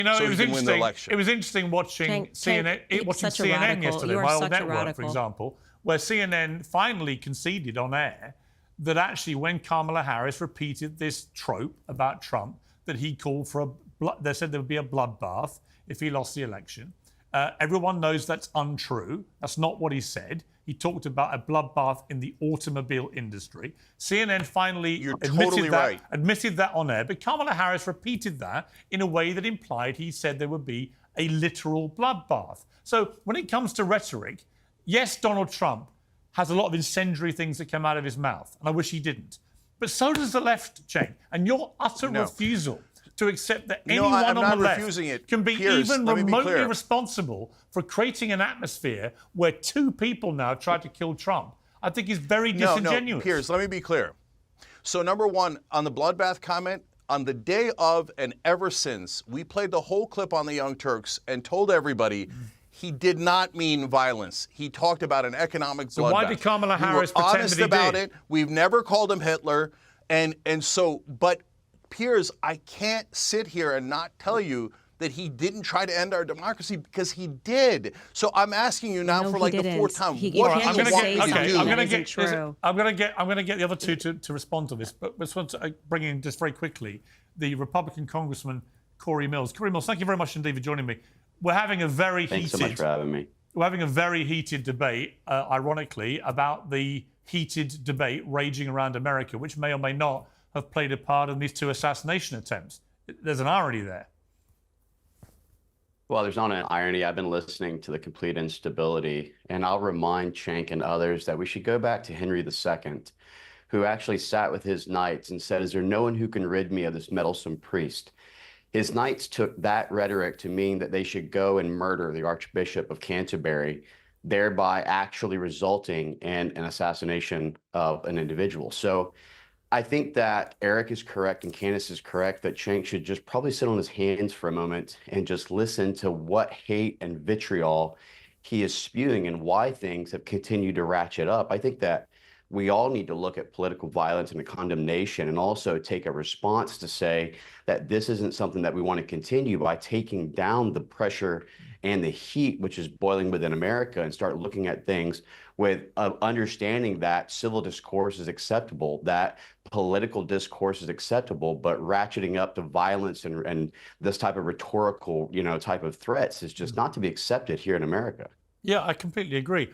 You know, so it was he can win the interesting. election. It was interesting watching CNN yesterday, my old network, for example, where CNN finally conceded on air that actually when Kamala Harris repeated this trope about Trump, that he called for they said there would be a bloodbath if he lost the election. Everyone knows that's untrue. That's not what he said. He talked about a bloodbath in the automobile industry. CNN finally admitted that on air, but Kamala Harris repeated that in a way that implied he said there would be a literal bloodbath. So when it comes to rhetoric, yes, Donald Trump has a lot of incendiary things that come out of his mouth, and I wish he didn't. But so does the left, Cenk. And your utter refusal to accept that anyone on the left can be even remotely responsible for creating an atmosphere where two people now tried to kill Trump, I think is very disingenuous. No, Piers, let me be clear. So number one, on the bloodbath comment, on the day of and ever since, we played the whole clip on the Young Turks and told everybody he did not mean violence. He talked about an economic bloodbath. So why did Kamala Harris pretend honest that he about did? it? We've never called him Hitler. But Piers, I can't sit here and not tell you that he didn't try to end our democracy, because he did. So I'm asking you now for like the fourth time. What I'm going to get the other two to to respond to this, but I just want to bring in just very quickly the Republican Congressman Cory Mills. Cory Mills, thank you very much indeed for joining me. We're having a very Thanks so much for having me. We're having a very heated debate, ironically, about the heated debate raging around America, which may or may not have played a part in these two assassination attempts. There's an irony there. Well, there's not an irony. I've been listening to the complete instability, and I'll remind Cenk and others that we should go back to Henry II, who actually sat with his knights and said, "Is there no one who can rid me of this meddlesome priest?" His knights took that rhetoric to mean that they should go and murder the Archbishop of Canterbury, thereby actually resulting in an assassination of an individual. So I think that Eric is correct and Candace is correct that Cenk should just probably sit on his hands for a moment and just listen to what hate and vitriol he is spewing and why things have continued to ratchet up. I think that we all need to look at political violence and a condemnation, and also take a response to say that this isn't something that we want to continue by taking down the pressure and the heat which is boiling within America, and start looking at things with understanding that civil discourse is acceptable, that political discourse is acceptable, but ratcheting up to violence and this type of rhetorical, type of threats is just not to be accepted here in America. Yeah, I completely agree.